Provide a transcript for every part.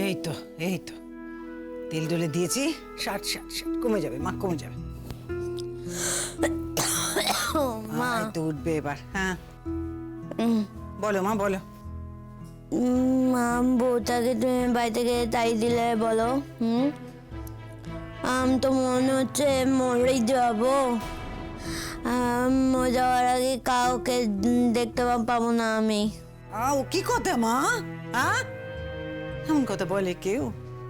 এই তো এই তো তেল ডলে দিয়েছি, 60 কমে যাবে মা, কমে যাবে। মা এই তো উঠবে এবার। হ্যাঁ বলো মা, বলো। মা বউটাকে তুমি বাড়ি থেকে তাই দিলে বলো। আমি তো মনে হচ্ছে মরেই যাবো। যাওয়ার আগে কাউকে দেখতে পাবো না আমি। ও কি কথা মা? হ্যাঁ এমন কথা বলে কেউ?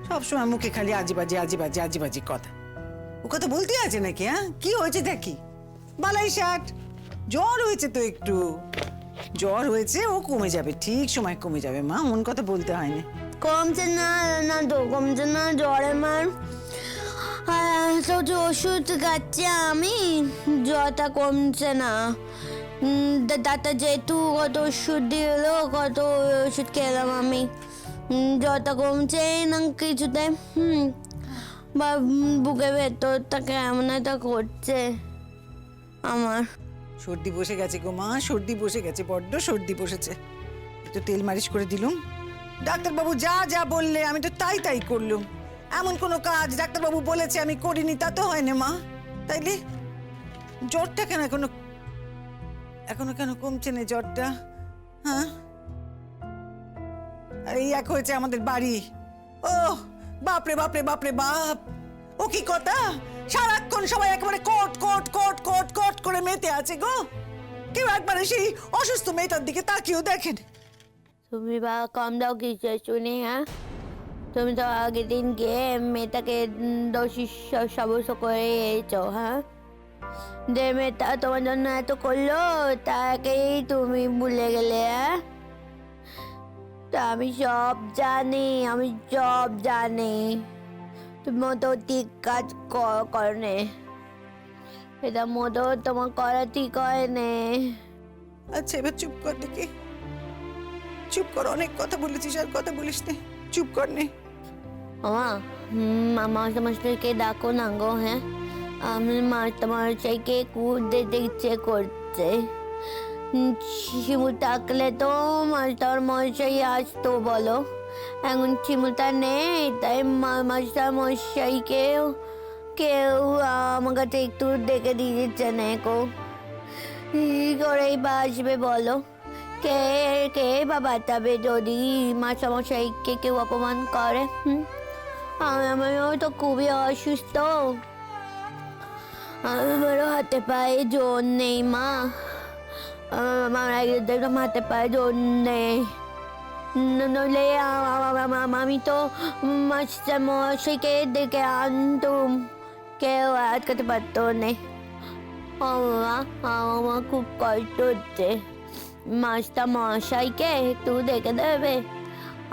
সবসময় মুখে খালি আজিবাজি আজিবাজি আজিবাজি কথা। ও কথা বলতে আছে নাকি? হ্যাঁ কি হয়েছে দেখি। বালাই ষাট, জ্বর হয়েছে তো একটু, জ্বর হয়েছে, ও কমে যাবে, ঠিক সময় কমে যাবে মা, এমন কথা বলতে হয়নি। কমছে না, না তো কমছে না জ্বরে মার। তো ওষুধ খাচ্ছি আমি, জ্বরটা কমছে না। ডাক্তার যেহেতু কত ওষুধ দিল, কত ওষুধ খেলাম আমি, জ্বরটা কমছে না কিছুতে। বা বুকে ভেতরটা কেমন একটা করছে আমার। সর্দি বসে গেছে গো মা, সর্দি বসে গেছে, বড্ড সর্দি বসেছে। একটু তেল মালিশ করে দিলুম, ডাক্তারবাবু যা যা বললে আমি তো তাই তাই করলুম। এমন কোনো কাজ ডাক্তারবাবু বলেছে আমি করিনি তা তো হয় না মা। তাইলে জ্বরটা কেন এখনো কেন কমছে না জ্বরটা? হ্যাঁ আর এই এক হয়েছে আমাদের বাড়ি। ও বাপরে বাপরে বাপরে বাপ, ও কি কথা! সারাক্ষণ সবাই একেবারে quote quote quote quote quote করে মেতে আছে গো। কেউ একবারে সেই অসুস্থ মেয়েটার দিকে তাকিয়েও দেখেন। তুমি বা কম দাও কিছু শুনে। হ্যাঁ তুমি তো আগের দিন গিয়ে মেয়েটাকে দোষী সাব্যস্ত করে এসেছো। হ্যাঁ যে মেয়েটা তোমার জন্য এত করলো তাকেই তুমি ভুলে গেলে। হ্যাঁ তা আমি সব জানি, আমি সব জানি। তুমি মতো ঠিক কাজ করনে, এটা মতো তোমার করা ঠিক হয় নে। আচ্ছা এবার চুপ কর দেখি, চুপ কর, অনেক কথা বলেছিস, আর কথা বলিস নে, চুপ কর নে। মাস্টারমশাইকে ডাকো না গো। হ্যাঁ আমি মাস্টারমশাইকে দেখতে ইচ্ছে করছে। শিমু থাকলে তো মাস্টারমশাই আসতো বলো, এখন শিমুটা নেই, তাই মাস্টারমশাইকে কেউ আমার কাছে একটু ডেকে দিয়ে দিচ্ছে না গো। কি করেই বা আসবে বলো? কে কে বা বাঁচাবে যদি মাস্টারমশাইকে কেউ অপমান করে? আমিও তো খুবই অসুস্থ, আমারও হাতে পায়ে জোর নেই মা, আমার একদম হাতে পায়ে জোর নেই। নইলে আমি তো মাস্টারমশাইকে ডেকে আনতুম, কেউ আটকাতে পারতো না। আমার খুব কষ্ট হচ্ছে, মাস্টারমশাইকে একটু দেখে দেবে?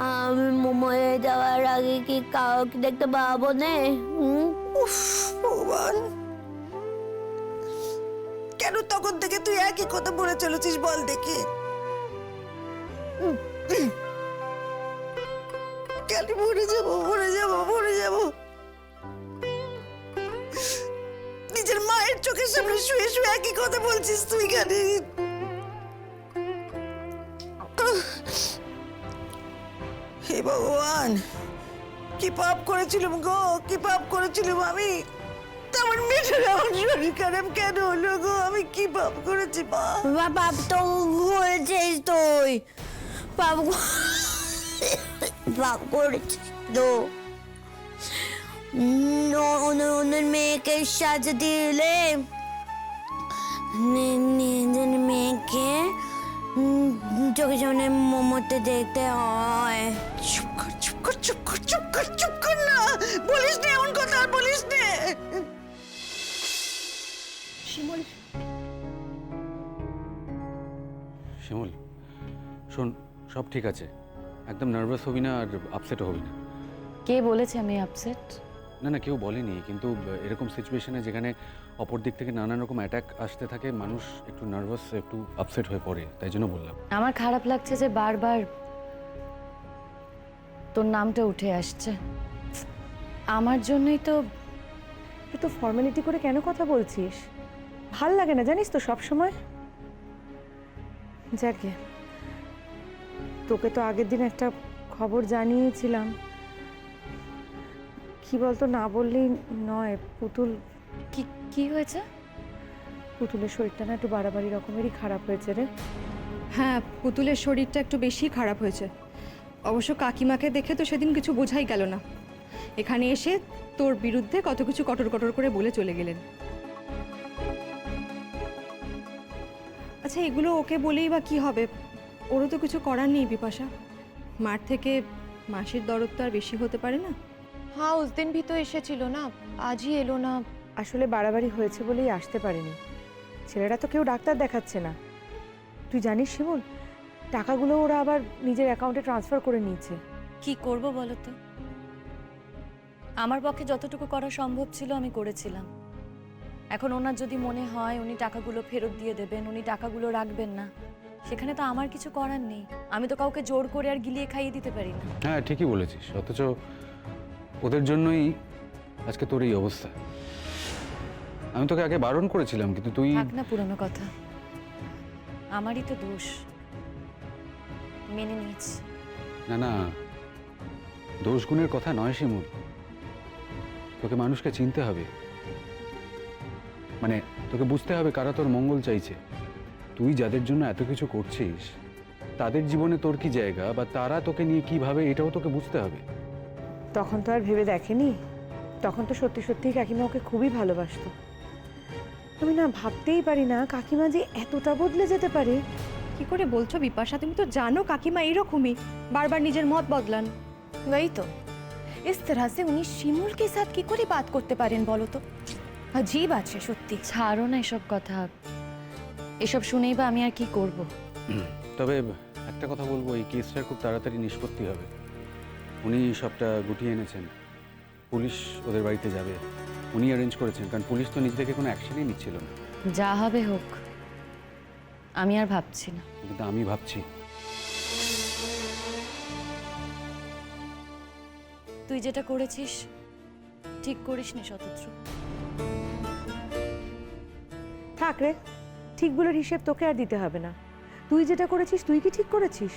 আমি মরে যাওয়ার আগে কি কাউকে দেখতে পাবো না? উফ ভগবান, কেন তখন থেকে তুই একই কথা বলে চলেছিস বল দেখি? কেন মরে যাবো মরে যাবো মরে যাবো, নিজের মায়ের চোখের সামনে শুয়ে শুয়ে একই কথা বলছিস তুই কেন? হে ভগবান, কি পাপ করেছিলাম গো, কি পাপ করেছিলাম আমি? আমার মেয়েটার এমন শরীর খারাপ কেন হলো গো? আমি কি পাপ করেছি মা? পাপ তো করেছিস তুই, পাপ পাপ করেছিস তো। অন্যের মেয়েকে সাজা দিলে নিজের মেয়েকে চোখের সামনে মরতে দেখতে হয়। চুপ কর চুপ কর চুপ কর চুপ কর চুপ কর না, বলিস না এমন কথা, আর বলিস না। শিমুল, শিমুল শোন, সব ঠিক আছে, একদম নার্ভাস হবি না আর আপসেটও হবি না। কে বলেছে আমি আপসেট? না না কেউ বলেনি, কিন্তু এরকম সিচুয়েশনে যেখানে অপর দিক থেকে নানান রকম অ্যাটাক আসতে থাকে মানুষ একটু নার্ভাস, একটু আপসেট হয়ে পড়ে, তাই জন্য বললাম। আমার খারাপ লাগছে যে বারবার তোর নামটা উঠে আসছে। আমার জন্যই তো। এত ফর্মালিটি করে কেন কথা বলছিস? ভাল লাগে না জানিস তো সব সময়। যাকে তোকে তো আগের দিন একটা খবর জানিয়েছিলাম, কি বলতো, না বললেই নয়। কি কি হয়েছে? পুতুলের শরীরটা না একটু বাড়াবাড়ি রকমেরই খারাপ হয়েছে রে। হ্যাঁ, পুতুলের শরীরটা একটু বেশি খারাপ হয়েছে। অবশ্য কাকিমাকে দেখে তো সেদিন কিছু বোঝাই গেল না। এখানে এসে তোর বিরুদ্ধে কত কিছু কটর কটর করে বলে চলে গেলেন। আচ্ছা, এগুলো ওকে বলেই বা কি হবে? ওরও তো কিছু করার নেই বিপাশা। মার থেকে মাসির দরদ তো আর বেশি হতে পারে না। হ্যাঁ, উস দিন ভি তো এসেছিল না, আজই এলো না। আসলে বাড়াবাড়ি হয়েছে বলেই আসতে পারেনি। ছেলেরা তো কেউ ডাক্তার দেখাচ্ছে না। তুই জানিস শিমুল, টাকাগুলো ওরা আবার নিজের অ্যাকাউন্টে ট্রান্সফার করে নিয়েছে। কি করব বলো তো? আমার পক্ষে যতটুকু করা সম্ভব ছিল আমি করেছিলাম। এখন ওনার যদি মনে হয় উনি টাকাগুলো ফেরত দিয়ে দেবেন, উনি টাকাগুলো রাখবেন না, সেখানে তো আমার কিছু করার নেই। আমি তো কাউকে জোর করে আর গিলিয়ে খাইয়ে দিতে পারি না। হ্যাঁ, ঠিকই বলেছিস। অথচ ওদের জন্যই আজকে তোর এই অবস্থা। আমি তোকে আগে বারণ করেছিলাম, কিন্তু তুই... থাক না পুরনো কথা, আমারই তো দোষ, মেনে নিয়েছি। না না, দোষ গুণের কথা নয় শিমুল। তোকে মানুষকে চিনতে হবে, মানে তোকে বুঝতে হবে কারা তোর মঙ্গল চাইছে। তুই যাদের জন্য এত কিছু করছিস তাদের জীবনে তোর কি জায়গা, বা তারা তোকে নিয়ে কি ভাবে, এটাও তোকে বুঝতে হবে। তখন তো আর ভেবে দেখেনি। তখন তো সত্যি সত্যিই কাকিমা ওকে খুবই ভালোবাসতো। আমি না ভাবতেই পারি না কাকিমা যে এতটা বদলে যেতে পারে। কি করে বলছো বিপাশা? তুমি তো জানো কাকিমা এইরকমই, বারবার নিজের মত বদলান। वही तो, इस तरह से उन्हीं শিমুল के साथ কি করে বাত করতে পারেন বলো তো? अजीब আছে সত্যি। ছাড়ো না এসব কথা, এসব শুনেই বা আমি আর কি করব? তবে একটা কথা বলবো, এই কেসটা খুব তাড়াতাড়ি নিষ্পত্তি হবে। উনি সবটা গুটিয়ে এনেছেন, পুলিশ ওদের বাড়িতে যাবে, উনি অ্যারেঞ্জ করেছেন। কারণ পুলিশ তো নিজে থেকে কোনো অ্যাকশনই নিচ্ছিল না। যা হবে হোক, আমি আর ভাবছি না। কিন্তু আমি ভাবছি। তুই যেটা করেছিস ঠিক করিসনি শতদ্রু। থাক রে, ঠিকগুলোর হিসেব তোকে আর দিতে হবে না। তুই যেটা করেছিস তুই কি ঠিক করেছিস?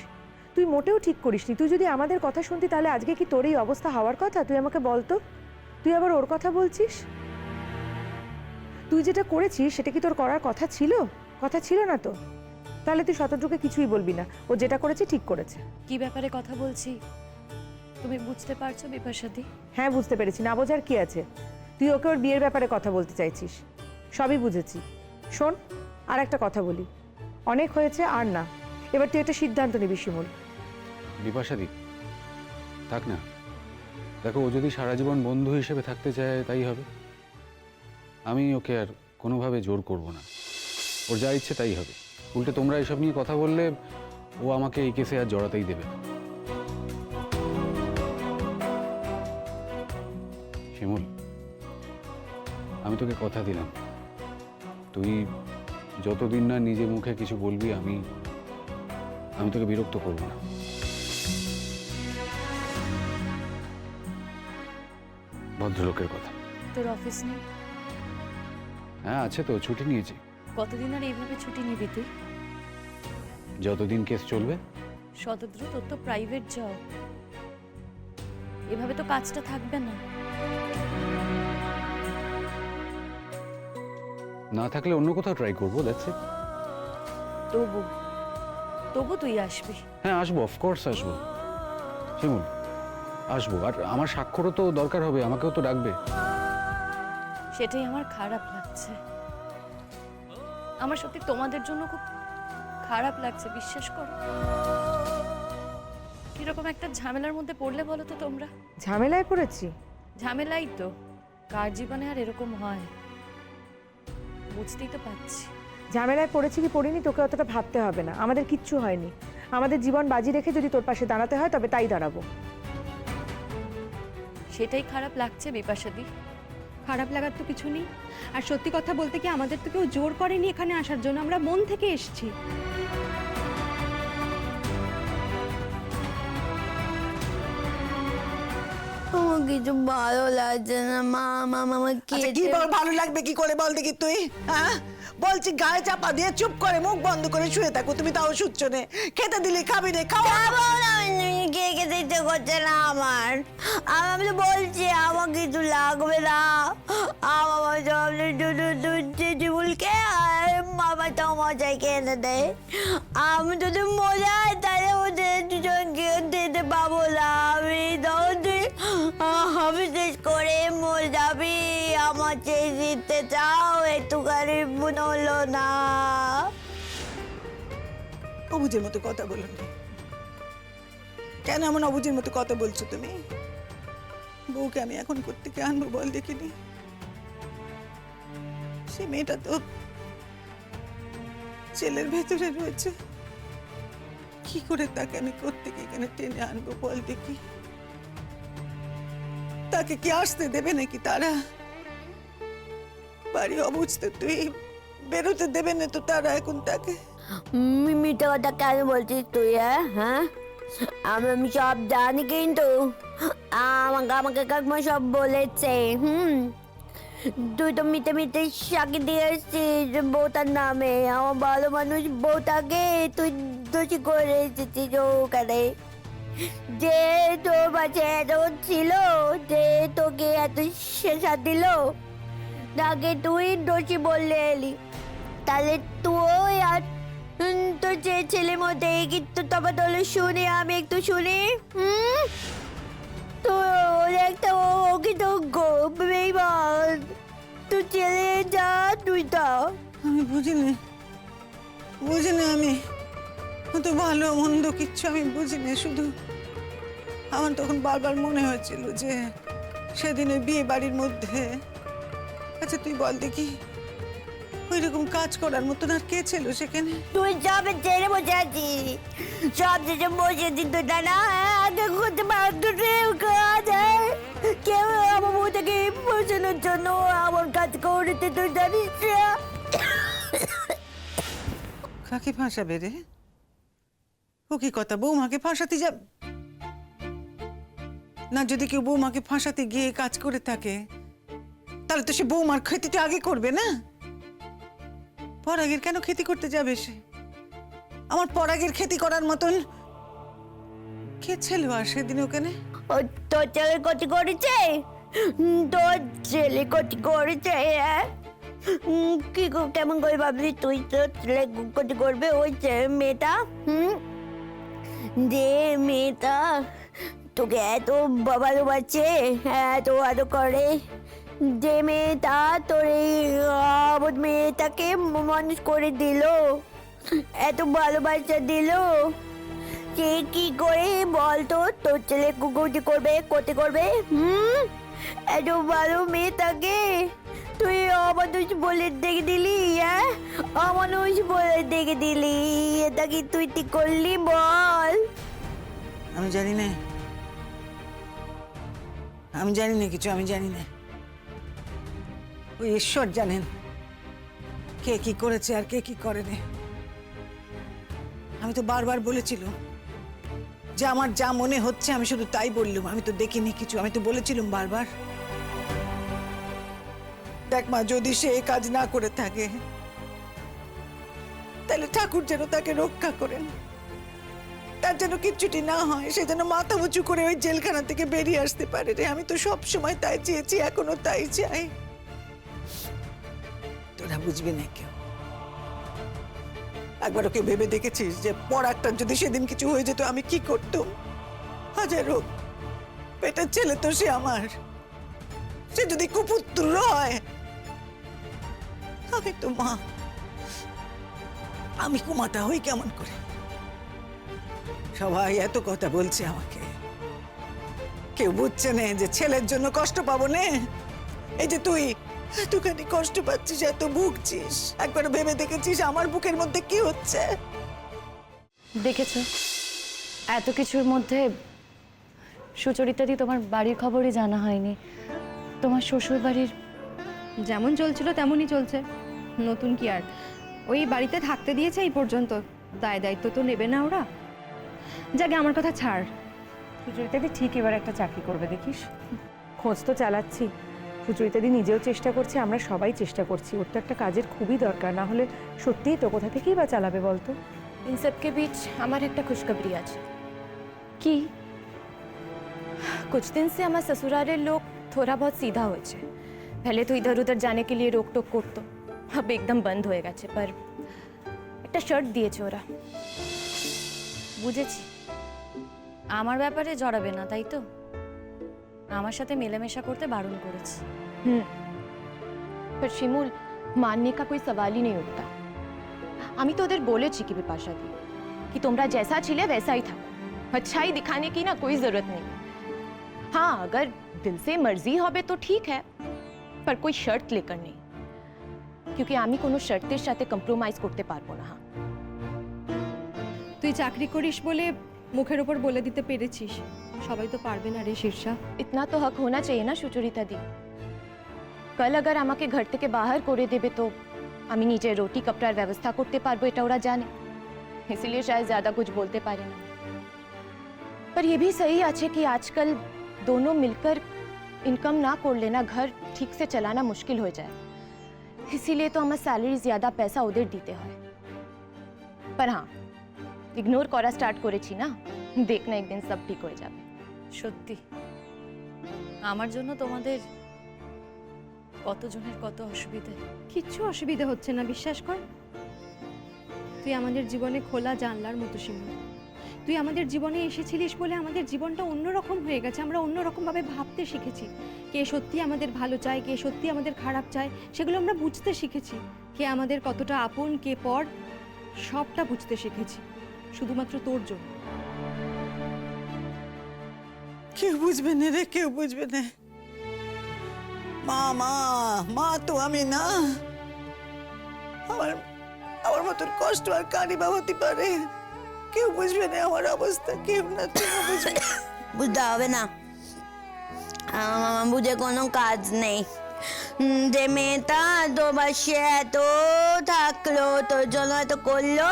তুই মোটেও ঠিক করিসনি। তুই যদি আমাদের কথা শুনতি তাহলে আজকে কি তোর এই অবস্থা হওয়ার কথা? তুই আমাকে বলতো, তুই আবার ওর কথা বলছিস? তুই যেটা করেছিস সেটা কি তোর করার কথা ছিল? কথা ছিল না তো। তাহলে তুই শতদ্রুকে কিছুই বলবি না, ও যেটা করেছে ঠিক করেছে। কি ব্যাপারে কথা বলছি তুমি বুঝতে পারছো বিপাশাদি? হ্যাঁ, বুঝতে পেরেছি। না বোঝার কি আছে? তুই ওকে ওর বিয়ের ব্যাপারে কথা বলতে চাইছিস, সবই বুঝেছি। শোন, আর একটা কথা বলি, অনেক হয়েছে আর না। এবার তুই একটা সিদ্ধান্ত নিবি শিমুল। বিপাশাদি থাক না। দেখো, ও যদি সারা জীবন বন্ধু হিসেবে থাকতে চায় তাই হবে। আমি ওকে আর কোনোভাবে জোর করব না। ওর যা ইচ্ছে তাই হবে। উল্টে তোমরা এসব নিয়ে কথা বললে ও আমাকে এই কেসে আর জড়াতেই দেবে না। শিমুল, আমি তোকে কথা দিলাম, তুই যতদিন না নিজে মুখে কিছু বলবি আমি তোকে বিরক্ত করব না। ভদ্রলোকের কথা। তোর অফিস নেই? হ্যাঁ আছে তো, ছুটি নিয়েছি। কতদিন আর এইভাবে ছুটি নিবি তুই? যতদিন কেস চলবে। শতদ্রু, তোর তো প্রাইভেট জব, এভাবে তো কাজটা থাকবে না। না থাকলে অন্য কোথাও ট্রাই করবো, দ্যাটস ইট। তবু তুই আসবি? হ্যাঁ আসবো, অফকোর্স আসবো শিমুল, আসবো। আর আমার স্বাক্ষরও তো দরকার হবে, আমাকেও তো ডাকবে। সেটাই আমার খারাপ লাগছে। আমার সত্যি তোমাদের জন্য খুব খারাপ লাগছে, বিশ্বাস করো। কিরকম একটা ঝামেলার মধ্যে পড়লে বলো তো তোমরা? ঝামেলায় পড়েছি? ঝামেলাই তো, কার জীবনে আর এরকম হয়? বুঝতেই তো পারছি। ঝামেলায় পড়েছি কি পড়িনি তোকে অতটা ভাবতে হবে না। আমাদের কিচ্ছু হয়নি। আমাদের জীবন বাজি রেখে যদি তোর পাশে দাঁড়াতে হয় তবে তাই দাঁড়াবো। সেটাই খারাপ লাগছে বিপাশাদি। খারাপ লাগার তো কিছু নেই। আর সত্যি কথা বলতে কি, আমাদের তো কেউ জোর করেনি এখানে আসার জন্য, আমরা মন থেকে এসেছি। আমার কিছু ভালো লাগছে না মা, মামা আচ্ছা, কি ভালো লাগবে কি করে বল দেখি তুই? হ্যাঁ, বলছি গায়ে চাপা দিয়ে চুপ করে মুখ বন্ধ করে শুয়ে থাকো। তুমি তাও শুচ্ছ নে। খেতে দিলে খাবি নে, খাওয়া। খাবো না, আমি খেয়ে খেতে ইচ্ছে করছে না আমার। আমি তো বলছি আমার কিছু লাগবে না, আমার সামনে দুধ চিমুলকে আর মামাটা মজাইকে এনে দেয়। আমি যদি মজাই তাহলে ওদের দুজনকে দিতে পাবো না। আমি শেষ করে মরে যাবি, আমার চেয়ে জিততে চাও একটুখানি মনে হলো না। অবুঝের মতো কথা বলো না। কেন এমন অবুঝের মতো কথা বলছো তুমি? বউকে আমি এখন কোত্থেকে আনবো বল দেখিনি? সে মেয়েটা তো ছেলের ভেতরে রয়েছে, কি করে তাকে আমি কোত্থেকে এখানে টেনে আনবো বল দেখি? তাকে কি আসতে দেবে নাকি তারা? বাড়ি অবুঝতে তুই বেরোতে দেবে না তো তারা এখন তাকে? মিথ্যা কথা কেন বলছিস তুই? হ্যাঁ, আমি সব জানি, কিন্তু আমাকে কাকিমা সব বলেছে। তুই তো মিটে মিটে সাকি দিয়ে এসছিস বউটার নামে। আমার ভালো মানুষ বউটাকে তুই দোষী করে এসেছিস ওখানে। যে তোর কাছে এত ছিল, যে তোকে এত শেষা দিল, তাকে তুই দোষী বললে এলি। তাহলে তুই আর তোর যে ছেলের মধ্যে কিন্তু তফাৎ হলো শুনি, আমি একটু শুনি। তোর একটা অকৃতজ্ঞ বেঈমান, তুই ছেলে যা তুই তা। আমি বুঝিনি আমি তো ভালো মন্দ কিচ্ছু আমি বুঝিনি। শুধু আমার তখন বারবার মনে হয়েছিল যে সেদিন ওই বিয়ে বাড়ির মধ্যে, আচ্ছা তুই বল দেখি, ওই রকম কাজ করার মতন আর কে ছিল সেখানে? তুই যাবে ছেড়ে বসে আছিস, সব শেষে বসে দিত না না। আগে করতে পারতো কাজ, কেউ আমার বউটাকে বোঝানোর জন্য আমার কাজ করতে তুই জানিস না। কাকে ফাঁসাবে রে? ও কি কথা, বৌমাকে ফাঁসাতে যাবে না? যদি কেউ বৌমাকে ফাঁসাতে গিয়ে কাজ করে থাকে তাহলে তো সে বৌমার ক্ষতিটা আগে করবে না? পরাগের কেন ক্ষতি করতে যাবে সে? আমার পরাগের ক্ষতি করার মতন কে ছিল আর সেদিন ওখানে? ও তোর ছেলে ক্ষতি করেছে, তোর ছেলে ক্ষতি করেছে। কি কেমন করে ভাবলি তুই তোর ছেলে ক্ষতি করবে? ওই মেয়েটা, যে মেয়েটা তোকে এত ভালোবাসে, এত আদর করে, যে মেয়েটা তোর এই অবধ মেয়েটাকে মানুষ করে দিল, এত ভালোবাসা দিল, সে কি করে বলতো তোর ছেলে কুকুরটি করবে, ক্ষতি করবে? এত ভালো মেয়েটাকে তুই অমানুষ বলে দেখে দিলি। অমানুষ বলে দেখে দিলি, এটা কি তুই ঠিক করলি বল? আমি জানি না কিছু, আমি জানি না। ওই ঈশ্বর জানেন কে কি করেছে আর কে কি করেনি। আমি তো বারবার বলেছিলাম যে আমার যা মনে হচ্ছে আমি শুধু তাই বললুম, আমি তো দেখিনি কিছু। আমি তো বলেছিলাম বারবার, দেখ মা, যদি সে এই কাজ না করে থাকে তাহলে ঠাকুর যেন তাকে রক্ষা করেন, তার যেন কিচ্ছুটি না হয়, সে যেন মাথা উঁচু করে ওই জেলখানা থেকে বেরিয়ে আসতে পারে রে। আমি তো সব সময় তাই চেয়েছি, এখনো তাই চাই। তোরা বুঝবি না কেউ। একবার ওকে ভেবে দেখেছিস যে পরাগটার যদি সেদিন কিছু হয়ে যেত আমি কি করতাম? হাজার হোক পেটের ছেলে তো সে আমার, সে যদি কুপুত্র হয়, আমি তো মা, আমি কুমাতা হই কেমন করে? সবাই এত কথা বলছে আমাকে, কেউ বুঝছে না যে ছেলের জন্য কষ্ট পাবো না। এই যে তুই এতখানি কষ্ট পাচ্ছিস, এত ভুগছিস, একবার ভেবে দেখেছিস আমার বুকের মধ্যে কি হচ্ছে? দেখেছো, এত কিছুর মধ্যে সুচরিতাদি তোমার বাড়ির খবরই জানা হয়নি। তোমার শ্বশুর বাড়ির যেমন চলছিল তেমনই চলছে, নতুন কি আর? ওই বাড়িতে থাকতে দিয়েছে এই পর্যন্ত, দায়িত্ব তো নেবে না ওরা। যাকে আমার কথা ছাড়। সুচরিতাদি ঠিক এবার একটা চাকরি করবে দেখিস। খোঁজ তো চালাচ্ছি, সুচরিতাদি নিজেও চেষ্টা করছে, আমরা সবাই চেষ্টা করছি। ওর তো একটা কাজের খুবই দরকার, না হলে সত্যিই তো কোথা থেকেই বা চালাবে বলতো? इन सब के बीच আমার একটা খুশখবরি আছে। কি? कुछ दिन से हमारे ससुरालेर लोग थोड़ा बहुत सीधा হয়েছে। पहले तो इधर उधर जाने के लिए रोक टोक करतो, अब एकदम बंद হয়ে গেছে। पर একটা শার্ট দিয়েছে ওরা। বুঝেছি, আমার ব্যাপারে জড়াবে না, তাই তো? আমার সাথে মেলামেশা করতে বারণ করেছি। पर শিমুল, मानने का कोई सवाल ही नहीं उठता। আমি তো ওদের বলেছি কি বিপাশা দি कि তোমরা जैसा ছিলে वैसा ही থাকো, अच्छाई दिखाने की ना कोई जरूरत नहीं। हाँ, अगर दिल से मर्जी হবে তো ঠিক है, पर कोई शर्त लेकर नहीं, क्योंकि আমি কোনো শর্তের সাথে কম্প্রোমাইজ করতে পারবো না। হ্যাঁ, তুই চাকরি করিস বলে মুখের ওপর বলে দিতে পেরেছিস, সবাই তো পারবে না রে শীর্ষা। इतना तो हक होना चाहिए ना সুচরিতা দি। कल अगर আমাকে ঘর থেকে বাহার করে দেবে তো আমি নিজে রুটি কপড়ার ব্যবস্থা করতে পারবো, এটা ওরা জানে, इसलिए शायद ज्यादा कुछ बोलते पारे ना। पर ये भी सही আছে कि आजकल दोनों मिलकर इनकम ना कर लेना घर ठीक से चलाना मुश्किल हो जाए, इसीलिए तो हमारा सैलरी ज्यादा पैसा उधर दीते हैं। पर हाँ, इग्नोर करा स्टार्ट করেছি না, देखना एक दिन सब ठीक हो যাবে। সত্যি আমার জন্য তোমাদের কতজনের কত অসুবিধে। কিচ্ছু অসুবিধা হচ্ছে না, বিশ্বাস কর। তুই আমাদের জীবনে খোলা জানলার মতো শিমুল। তুই আমাদের জীবনে এসেছিলিস বলে আমাদের জীবনটা অন্যরকম হয়ে গেছে, আমরা অন্যরকমভাবে ভাবতে শিখেছি। কে সত্যি আমাদের ভালো চায়, কে সত্যি আমাদের খারাপ চায়, সেগুলো আমরা বুঝতে শিখেছি। কে আমাদের কতটা আপন, কে পর, সবটা বুঝতে শিখেছি শুধুমাত্র তোর জন্য। কেউ বুঝবে না রে, কেউ বুঝবে না। মা মা মা তো আমি না, আমার আমার মতন কষ্ট আর কারি বা হতে পারে। কেউ বুঝবে না আমার অবস্থা, কেউ না, কেউ বুঝবে না। বুঝতে হবে না, আমার বুঝে কোনো কাজ নেই। যে মেয়েটা তোর পাশে এত থাকলো, তোর জন্য এত করলো,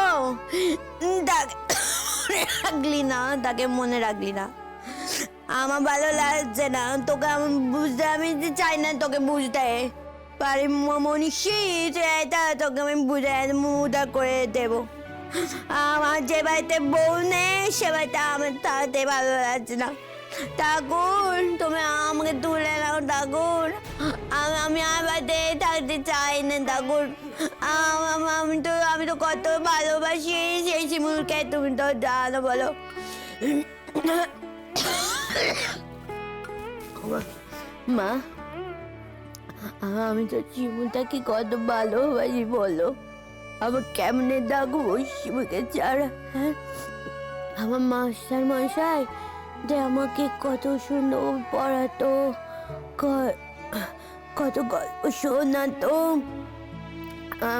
তাকে রাখলি না, তাকে মনে রাখলি না। আমার ভালো লাগছে না তোকে, আমি বুঝতে, আমি চাই না তোকে বুঝতে পারি। মনীষী এটা তোকে আমি বুঝে মুদা করে দেবো। আমার যে বাড়িতে বউ নেই সে বাড়িতে আমার থাকতে ভালো লাগছে না। ঠাকুর, তুমি আমাকে তুলে নাও ঠাকুর, আমি আর বাড়িতে থাকতে চাই না ঠাকুর। আমি তো কত ভালোবাসি সেই শিমুলকে, তুমি তো জানো, বলো। মা, আমি তো শিমুলটাকে কত ভালোবাসি বলো, আবার কেমনে ডাকবো শিমুলকে ছাড়া? হ্যাঁ, আমার মাস্টার মশাই যে আমাকে কত সুন্দর পড়াতো, কত গল্প শোনাতো,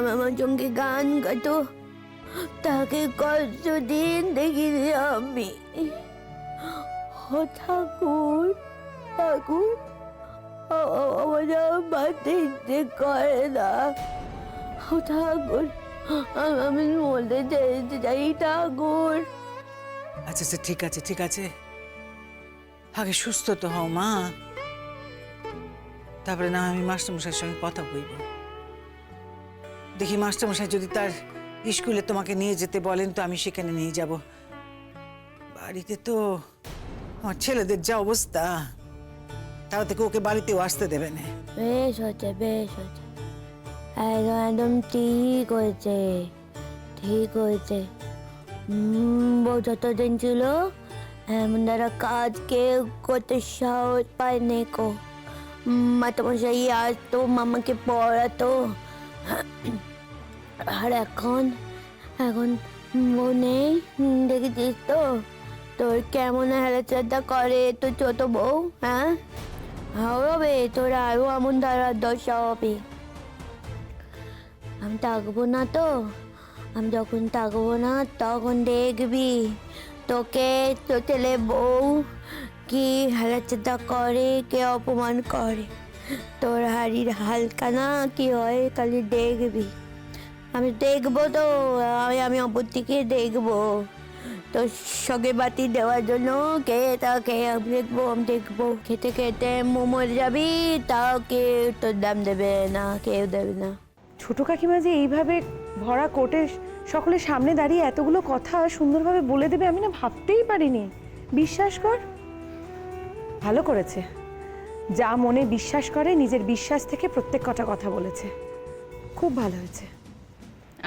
আমার সঙ্গে গান গাতো, তাকে কতদিন দেখিনি আমি। ও ঠাকুর, ঠাকুর, আমার বাড়িতে ইচ্ছে করে না। ও ঠাকুর, আমি বলতে চাই ঠাকুর। আচ্ছা আচ্ছা, ঠিক আছে ঠিক আছে, আগে সুস্থ তো হও মা, তারপরে না আমি মাস্টারমশাইয়ের সঙ্গে কথা বলব। দেখি মাস্টারমশাই যদি তার স্কুলে তোমাকে নিয়ে যেতে বলেন তো আমি সেখানে নিয়ে যাব। বাড়িতে তো আমার ছেলেদের যা অবস্থা, তারা থেকে ওকে বাড়িতেও আসতে দেবে না। বেশ হচ্ছে, বেশ হচ্ছে, একদম একদম ঠিক হয়েছে, ঠিক হয়েছে। বউ যতদিন ছিল এমন দ্বারা কাজ কেউ করতে সাহস পায়নি কো। মাতামশাই আসতো, মামাকে পড়াতো, আর এখন এখন বউ নেই, দেখেছিস তো তোর কেমন হেলাচাটা করে তোর ছোট বউ। হ্যাঁ, হবে তোরা আরো এমন দ্বারা দশা হবে। আমি থাকবো না তো, আমি যখন থাকবো না তখন দেখবি তোকে তো ছেলে বউ কি হেলাচাটা করে, কে অপমান করে, তোর হাড়ির হালকা না কি হয় খালি দেখবি। আমি দেখবো তো, আমি অপর থেকে দেখবো তোর সঙ্গে বাতি দেওয়ার জন্য কে তাকে আমি দেখবো, আমি দেখবো। খেতে খেতে মরে যাবি, তাও কেউ তোর দাম দেবে না, কেউ দেবে না। ছোট কাকিমা যে এইভাবে ভরা কোটে সকলের সামনে দাঁড়িয়ে এতগুলো কথা সুন্দরভাবে বলে দেবে, আমি না ভাবতেই পারিনি। বিশ্বাস কর। ভালো করেছে। যা মনে বিশ্বাস করে নিজের বিশ্বাস থেকে প্রত্যেক কটা কথা বলেছে, খুব ভালো হয়েছে।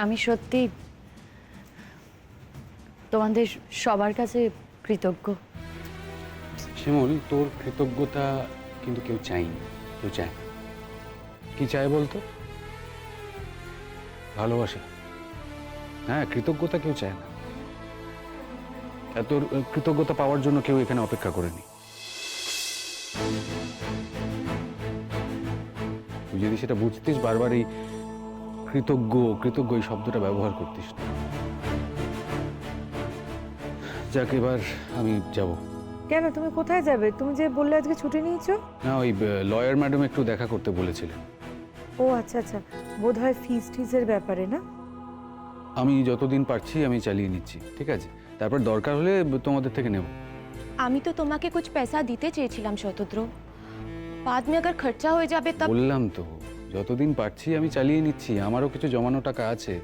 আমি সত্যি তোমাদের সবার কাছে কৃতজ্ঞ। শিমুল, তোর কৃতজ্ঞতা কিন্তু কেউ চায়নি, কেউ চায় না। কি চায় বলতো? ভালোবাসা। হ্যাঁ, কৃতজ্ঞতা কেউ চায় না। আর তোর কৃতজ্ঞতা পাওয়ার জন্য কেউ এখানে অপেক্ষা করেনি। তুই যদি সেটা বুঝতিস, বারবার এই কৃতজ্ঞ কৃতজ্ঞ এই শব্দটা ব্যবহার করতিস না। যাক, এবার আমি যাব। কেন, তুমি কোথায় যাবে? তুমি যে বললে আজকে ছুটি নিয়েছো। না, ওই লয়ার ম্যাডাম একটু দেখা করতে বলেছিলেন। ও আচ্ছা আচ্ছা, বোধ হয় ফিস টিসের ব্যাপারে না? আমি যতদিন পারছি আমি চালিয়ে নিচ্ছি, ঠিক আছে? তারপর দরকার হলে তোমাদের থেকে নেব। আমি তো তোমাকে कुछ पैसा দিতে চেয়েছিলাম শতদ্র, बाद में अगर खर्चा হয়ে যাবে তब। বললাম তো, যতদিন পারছি আমি চালিয়ে নিচ্ছি। আমারও কিছু জমানো টাকা আছে।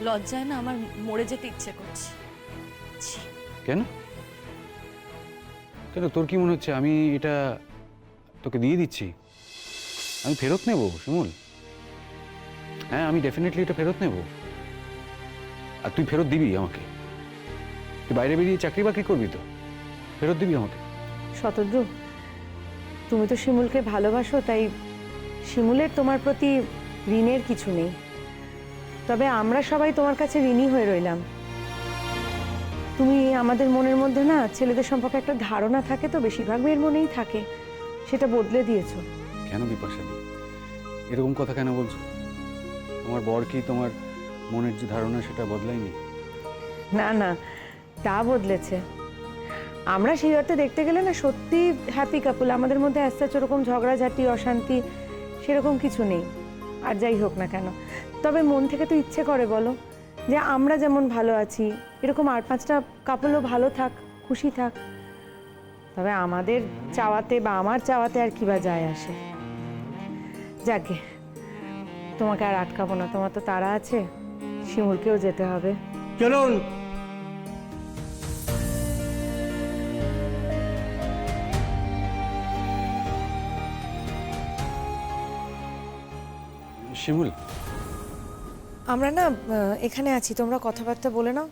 লজ্জায় না আমার মরে যেতে ইচ্ছে করছে। ছি। কেন? কেন, তোর কি মনে হচ্ছে আমি এটা তোকে দিয়ে দিচ্ছি? আমি ফেরত নেব শিমুল। হ্যাঁ, আমি ডেফিনেটলি এটা ফেরত নেব। আর তুই ফেরত দিবি আমাকে। তুই বাইরে বেরিয়ে চাকরি বাকরি করবি তো, ফেরত দিবি আমাকে। শতদ্রু, তুমি তো শিমুলকে ভালোবাসো, তাই শিমুলের তোমার প্রতি ঋণের কিছু নেই। তবে আমরা সবাই তোমার কাছে ঋণী হয়ে রইলাম। তুমি আমাদের মনের মধ্যে না ছেলেদের সম্পর্কে একটা ধারণা থাকে, তো বেশিরভাগ মেয়ের মনেই থাকে, সেটা বদলে দিয়েছো। কেন বিপাশা, এরকম কথা কেন বলছো? তোমার বর কি তোমার মনের যে ধারণা সেটা বদলায়নি? না না, তা বদলেছে। আমরা সেই অর্থে দেখতে গেলে না সত্যি হ্যাপি কাপল। আমাদের মধ্যে অ্যাজ ওরকম ঝগড়াঝাটি অশান্তি সেরকম কিছু নেই। আর যাই হোক না কেন, তবে মন থেকে তো ইচ্ছে করে বলো যে আমরা যেমন ভালো আছি এরকম আর 5টা কাপলও ভালো থাক, খুশি থাক। তবে আমাদের চাওয়াতে বা আমার চাওয়াতে আর কি বা যায় আসে। যাকে, তোমাকে আর আটকাবো না, তোমার তো তাড়া আছে, শিমুলকেও যেতে হবে। চলুন। শিমুল, আমরা না এখানে আছি, তোমরা কথাবার্তা বলে নাও।